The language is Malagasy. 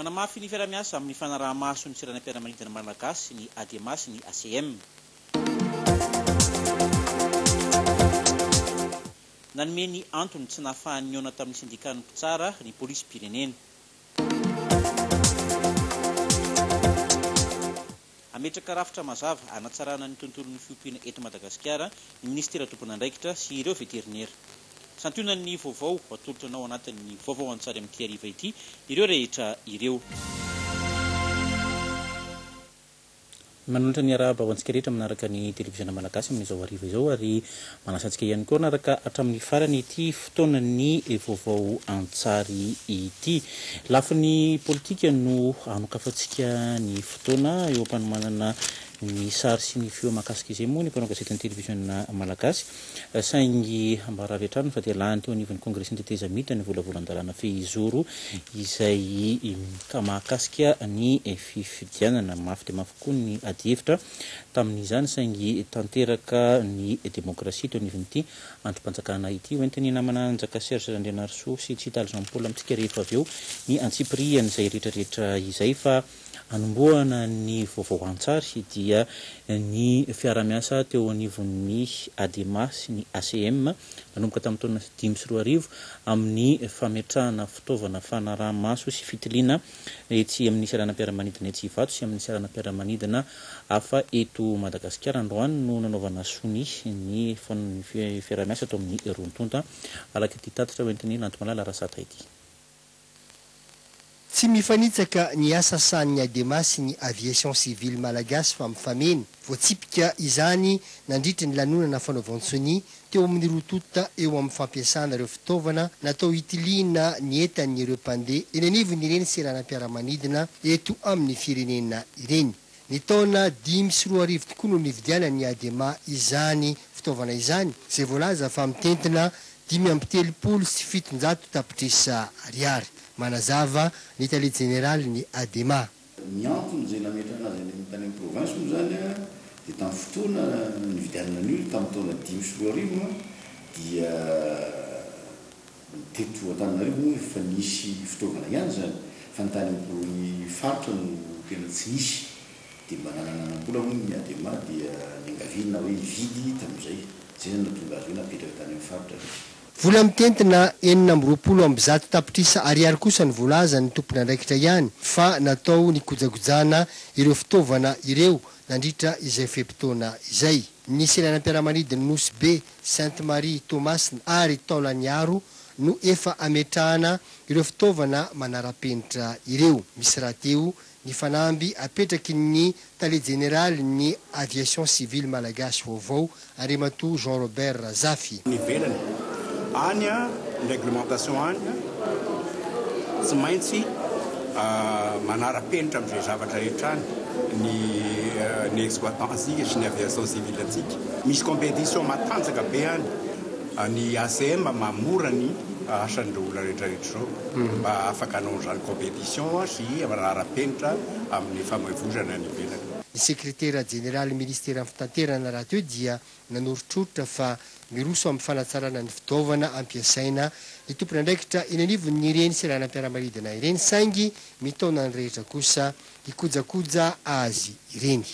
Manamafy ny fiara-miasa amin'ny fanaraha-maso ny tsiranam-piaramanidina malagasy ny ADMA sy ny ACM. Nanome ny antony tsy nahafahan'ny niona tamin'ny sindika mpitsara ny polisy pirenena. Ametraka rafitra mazava anatsarana ny tontolon'ny fiompiana eto Madagasikara ny ministera tompon'andraikitra sy ireo veterinera. Santionan'ny vaovao atolotra anatin'ny vaovao an-tsary amin'ity hariva ity ireo rehetra ireo. Manolotra ny arahaba ho antsika rehetra manaraka ny televiziona malagasy amin'izao hariva izao ary manasantsika ihany koa naraka hatramin'ny farany ity fotoana ny vaovao an-tsary ity. Lafin'ny politika no anokafantsika ny fotoana eo ampanomanana ny sary sy ny feo mahakasika izay moa ny mpanao gazetan'ny televiziona malagasy saingy ambarahavy hatrany fa dia lahany teo anivon'ny kongresin'ny teteza miditra ny volavolan-dalàna fehizoro izay mahakasika ny fifidianana mafy dia mafy koa ny adihevitra tamin'izany saingy tanteraka ny demokrasia teo anivon'ity androm-panjakana ity hoentiny namana anjaka Serge Andrianarisoa sy Tsitaly Jean-Paul amintsika rehefa avy eo ny antsipirian'izay rehetrarehetra izay fa anomboana ny vaovao an-tsary dia ny fiara-miasa teo anivon'ny ADMA sy ny ACM nanomboka tamin'ny taona 2025 amin'ny fametrahana fitaovana fanaraha-maso sy fitiliana etsy amin'ny saranam-piaramanidina etsy Ivato sy amin'ny saranam-piaramanidina hafa eto Madagasikara. Androany no nanaovana sony ny fiara-miasa tao amin'ny Rontonta alaka ity tatitra hoentiny Lantomalala Rasatra ity. Tsy mifanitsaka ny asa sahan'ny ADMA sy ny aviation civile malagasy fa mifameno. Voatsipika izany nandritra ny lanonana fanaovan-tsony teo amin'ny rotota eo amin'ny fampiasana ireo fitaovana natao hitiliana ny entan'ireo mpandeha eny anivon'ireny seranam-piaramanidina eto amin'ny firenena ireny. Ny taona 2025 tokoa no nividiana ny ADMA izany fitaovana izany, izay voalaza fa mitentina 570 tapitrisa ariary. Manazava ny tale général ny ADMA. Ny antony izay nametrana azy any tany amin'ny province moa zany dia tamin'ny fotoana nividianana an'io tamin'ny taona 2025 dia teto Antananarivo fa nisy fitaovana ihany zany fa ny tany ambony faritra no tena tsy nisy dia mba nananambola moa ny ADMA dia niangaviana hoe vidy tamin'izay zay natonga azy hoe napetraka tany amin'ny faritra. Vola mitentina 420 tapitrisa ariary kosa ny voalaza ny tompony andraikitra ihany fa natao ny kojagojana ireo fitaovana ireo nandritra izay fepitoana izay. Ny seranam-piaramanidina Nosy Be, Sainte Marie, Thomas ary Taolaniaro no efa ametrahana ireo fitaovana manara-penitra ireo. Misy raha teo ny fanamby apetraky ny tale général ny aviation civile malagasy vaovao Andriamatoa Jean Robert Razafy. Anya réglementation anya tsy maintsy manara-penitra amin'izay zavatra rehetra ny exploitant antsika sy ny aviation civile antsika. Misy compétition matanjaka be any ny ACM mamora ny asan'ireo olona rehetrarehetra zao mba afaka hanao izany compétition sy manara-penitra amin'ny famoivoizana ny ivelany. Ny sekretera général ministère fitanterana raha teo dia nanoritroritra fa miroso amin'ny fanatsarana ny fitaovana ampiasaina ny tompony andraikitra eny anivon'ny ireny seranam-piaramanidina ireny saingy mitaona ny rehetra kosa hikojakoja azy ireny.